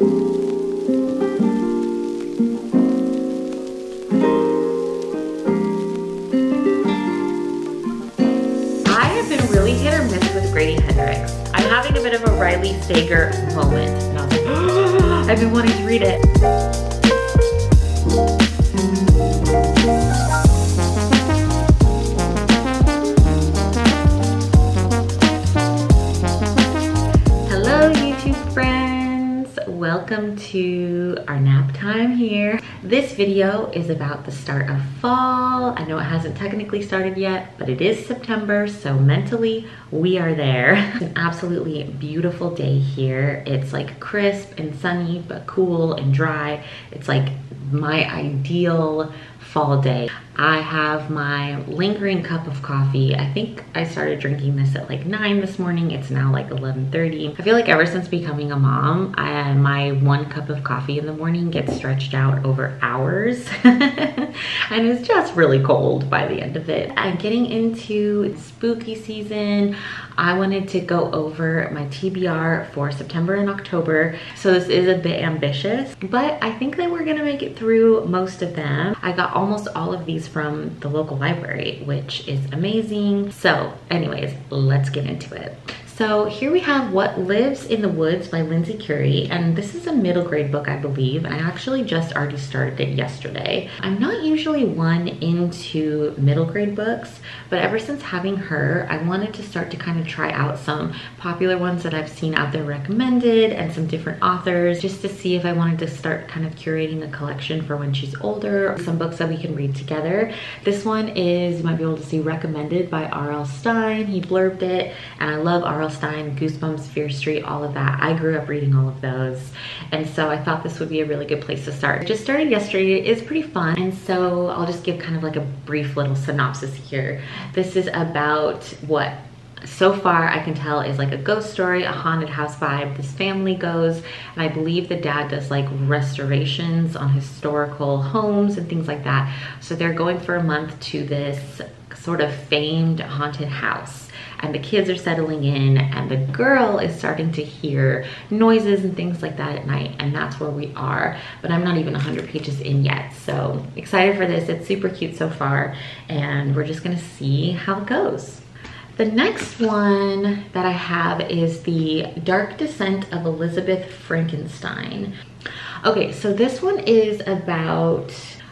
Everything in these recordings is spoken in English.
I'm having a bit of a Riley Sager moment. And I was like, oh, I've been wanting to read it. Hello, YouTube friends. Welcome to our nap time here. This video is about the start of fall. I know it hasn't technically started yet, but it is September, so mentally we are there. It's an absolutely beautiful day here. It's like crisp and sunny, but cool and dry. It's like my ideal fall day. I have my lingering cup of coffee. I think I started drinking this at like 9 this morning. It's now like 11:30. I feel like ever since becoming a mom, my one cup of coffee in the morning gets stretched out over hours. And it's just really cold by the end of it. I'm getting into spooky season. I wanted to go over my TBR for September and October. So this is a bit ambitious, but I think that we're gonna make it through most of them. I got almost all of these from the local library, which is amazing. So anyways, let's get into it. So here we have What Lives in the Woods by Lindsay Curie, and this is a middle grade book, I believe, and I actually just already started it yesterday. I'm not usually one into middle grade books, but ever since having her, I wanted to start to kind of try out some popular ones that I've seen out there recommended and some different authors, just to see if I wanted to start kind of curating a collection for when she's older, some books that we can read together. This one is, you might be able to see, recommended by R.L. Stine. He blurbed it, and I love R.L. Stine, Goosebumps, Fear Street, all of that. I grew up reading all of those, and so I thought this would be a really good place to start. I just started yesterday. It is pretty fun, and so I'll just give kind of like a brief little synopsis here. This is about what so far I can tell is like a ghost story, a haunted house vibe. This family goes, and I believe the dad does like restorations on historical homes and things like that. So they're going for a month to this sort of famed haunted house, and the kids are settling in, and the girl is starting to hear noises and things like that at night, and that's where we are. But I'm not even 100 pages in yet, so excited for this. It's super cute so far, and we're just gonna see how it goes. The next one that I have is The Dark Descent of Elizabeth Frankenstein. Okay, so this one is about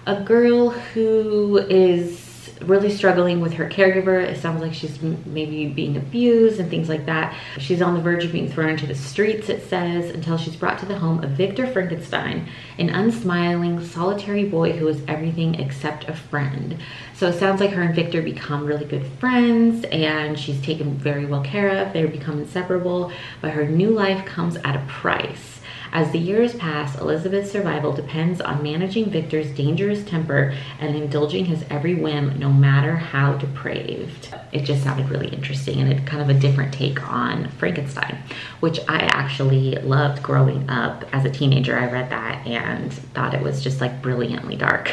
a girl who is really struggling with her caregiver. It sounds like she's maybe being abused and things like that. She's on the verge of being thrown into the streets, it says, until she's brought to the home of Victor Frankenstein, an unsmiling, solitary boy who is everything except a friend. So it sounds like her and Victor become really good friends, and she's taken very well care of. They become inseparable, but her new life comes at a price. As the years pass, Elizabeth's survival depends on managing Victor's dangerous temper and indulging his every whim, no matter how depraved. It just sounded really interesting, and it's kind of a different take on Frankenstein, which I actually loved growing up. As a teenager, I read that and thought it was just like brilliantly dark.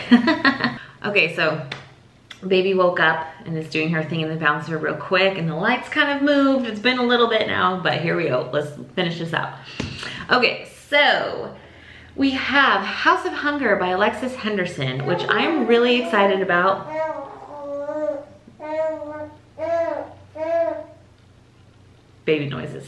Okay, so baby woke up and is doing her thing in the bouncer real quick, and the lights kind of moved. It's been a little bit now, but here we go. Let's finish this out. Okay, so we have House of Hunger by Alexis Henderson, which I'm really excited about. Baby noises.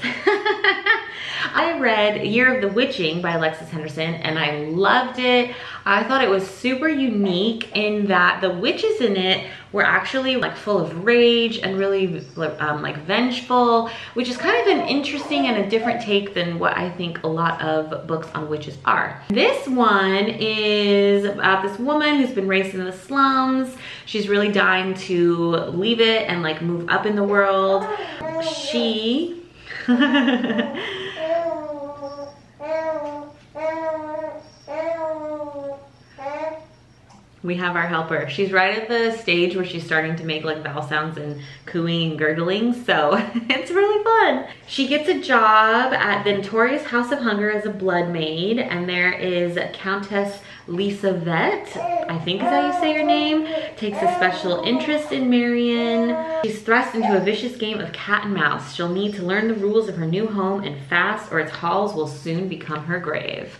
I read Year of the Witching by Alexis Henderson, and I loved it. I thought it was super unique in that the witches in it were actually like full of rage and really like vengeful, which is kind of an interesting and a different take than what I think a lot of books on witches are. This one is about this woman who's been raised in the slums. She's really dying to leave it and like move up in the world. She we have our helper. She's right at the stage where she's starting to make like vowel sounds and cooing and gurgling, so it's really fun. She gets a job at the notorious House of Hunger as a blood maid, and there is Countess Lisa Vett, I think is how you say your name, takes a special interest in Marion. She's thrust into a vicious game of cat and mouse. She'll need to learn the rules of her new home and fast, or its halls will soon become her grave.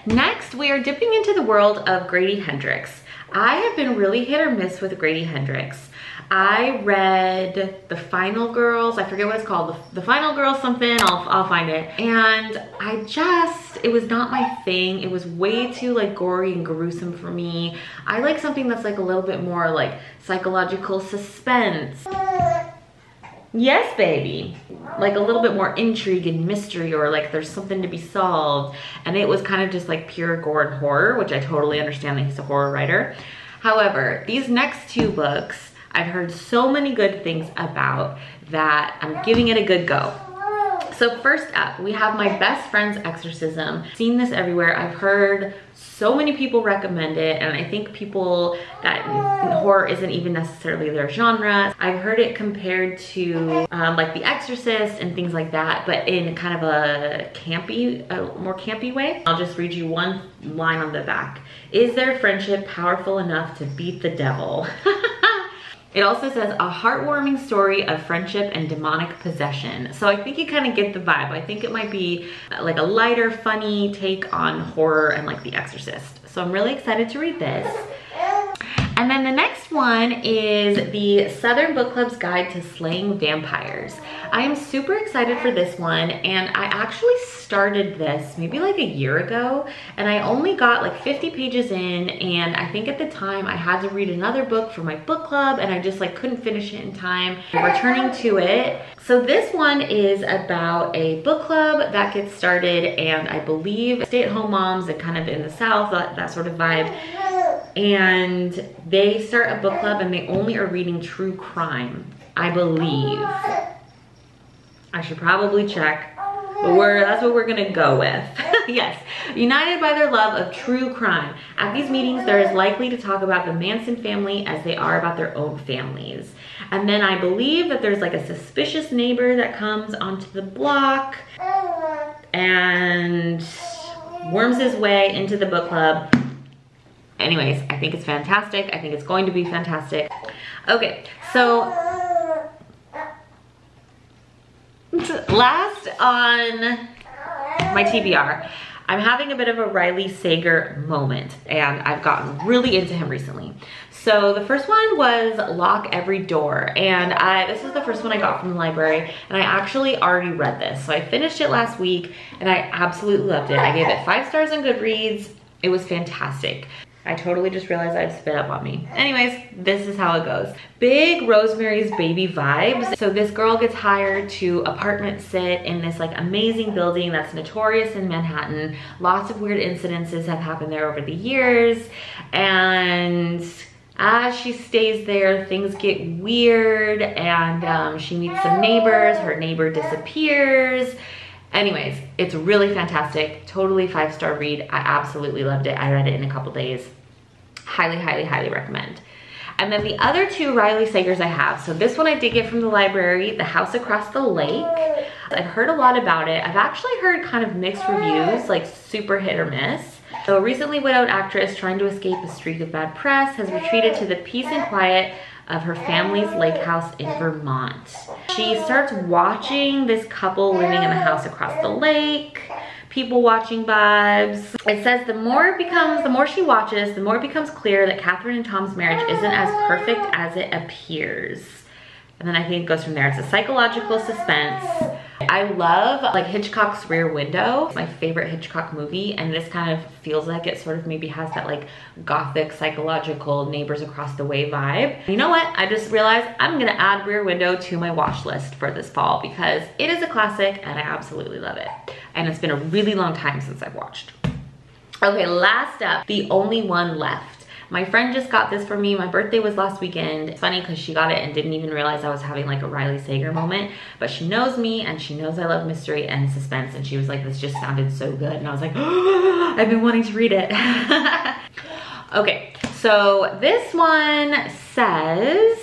Next, we are dipping into the world of Grady Hendrix. I have been really hit or miss with Grady Hendrix. I read The Final Girls, I forget what it's called, the Final Girls something, I'll find it. And it was not my thing. It was way too like gory and gruesome for me. I like something that's like a little bit more like psychological suspense. Yes, baby. Like a little bit more intrigue and mystery, or like there's something to be solved. And it was kind of just like pure gore and horror, which I totally understand that he's a horror writer. However, these next two books, I've heard so many good things about that I'm giving it a good go. So first up, we have My Best Friend's Exorcism. Seen this everywhere. I've heard so many people recommend it, and I think people that horror isn't even necessarily their genre. I've heard it compared to like The Exorcist and things like that, but in kind of a more campy way. I'll just read you one line on the back. Is their friendship powerful enough to beat the devil? It also says a heartwarming story of friendship and demonic possession. So I think you kind of get the vibe. I think it might be like a lighter, funny take on horror and like The Exorcist. So I'm really excited to read this. And then the next one is the Southern Book Club's Guide to Slaying Vampires. I am super excited for this one, and I actually started this maybe like a year ago, and I only got like 50 pages in, and I think at the time I had to read another book for my book club, and I just like couldn't finish it in time. I'm returning to it. So this one is about a book club that gets started, and I believe stay-at-home moms and kind of in the South, that sort of vibe. And they start a book club and they only are reading true crime, I believe. I should probably check, but that's what we're gonna go with. Yes, united by their love of true crime. At these meetings, they're as likely to talk about the Manson family as they are about their own families. And then I believe that there's like a suspicious neighbor that comes onto the block and worms his way into the book club. Anyways, I think it's fantastic. I think it's going to be fantastic. Okay, so last on my TBR, I'm having a bit of a Riley Sager moment, and I've gotten really into him recently. So the first one was Lock Every Door, and this is the first one I got from the library, and I actually already read this. So I finished it last week, and I absolutely loved it. I gave it 5 stars on Goodreads. It was fantastic. I totally just realized I'd spit up on me. Anyways, this is how it goes. Big Rosemary's Baby vibes. So this girl gets hired to apartment sit in this like amazing building that's notorious in Manhattan. Lots of weird incidences have happened there over the years. And as she stays there, things get weird, and she meets some neighbors. Her neighbor disappears. Anyways, it's really fantastic. Totally 5-star read. I absolutely loved it. I read it in a couple days. Highly, highly, highly recommend. And then the other 2 Riley Sagers I have. So this one I did get from the library, The House Across the Lake. I've heard a lot about it. I've actually heard kind of mixed reviews, like super hit or miss. So a recently widowed actress trying to escape a streak of bad press has retreated to the peace and quiet of her family's lake house in Vermont. She starts watching this couple living in the house across the lake, people watching vibes. It says the more she watches, the more it becomes clear that Catherine and Tom's marriage isn't as perfect as it appears. And then I think it goes from there. It's a psychological suspense. I love like Hitchcock's Rear Window. It's my favorite Hitchcock movie, and this kind of feels like it sort of maybe has that like gothic psychological neighbors across the way vibe. You know what? I just realized I'm gonna add Rear Window to my watch list for this fall because it is a classic and I absolutely love it. And it's been a really long time since I've watched. Okay, last up, The Only One Left. My friend just got this for me. My birthday was last weekend. It's funny because she got it and didn't even realize I was having like a Riley Sager moment, but she knows me and she knows I love mystery and suspense, and she was like, this just sounded so good. And I was like, oh, I've been wanting to read it. Okay, So this one says,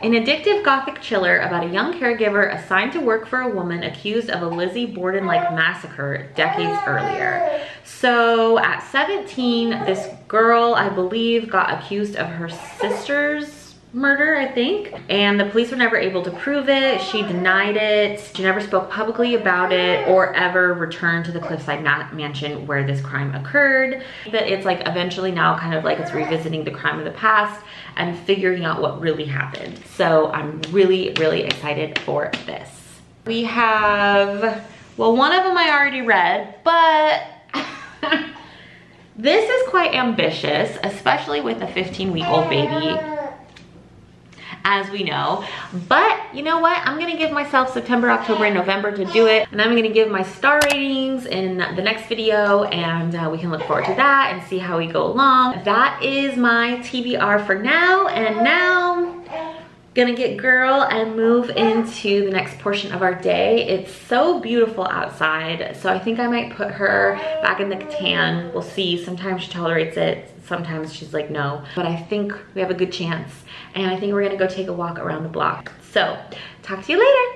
an addictive gothic chiller about a young caregiver assigned to work for a woman accused of a Lizzie Borden-like massacre decades earlier. So at 17, this girl, I believe, got accused of her sister's murder, I think, and the police were never able to prove it. She denied it. She never spoke publicly about it or ever returned to the Cliffside mansion where this crime occurred. That it's like eventually now kind of like it's revisiting the crime of the past and figuring out what really happened. So I'm really, really excited for this. We have, well, one of them I already read, but this is quite ambitious, especially with a 15-week-old baby, as we know. But you know what? I'm gonna give myself September, October, and November to do it. And I'm gonna give my star ratings in the next video, and we can look forward to that and see how we go along. That is my TBR for now. And now, gonna get girl and move into the next portion of our day. It's so beautiful outside, so I think I might put her back in the Catan. We'll see. Sometimes she tolerates it, sometimes she's like no, but I think we have a good chance, and I think we're gonna go take a walk around the block. So talk to you later.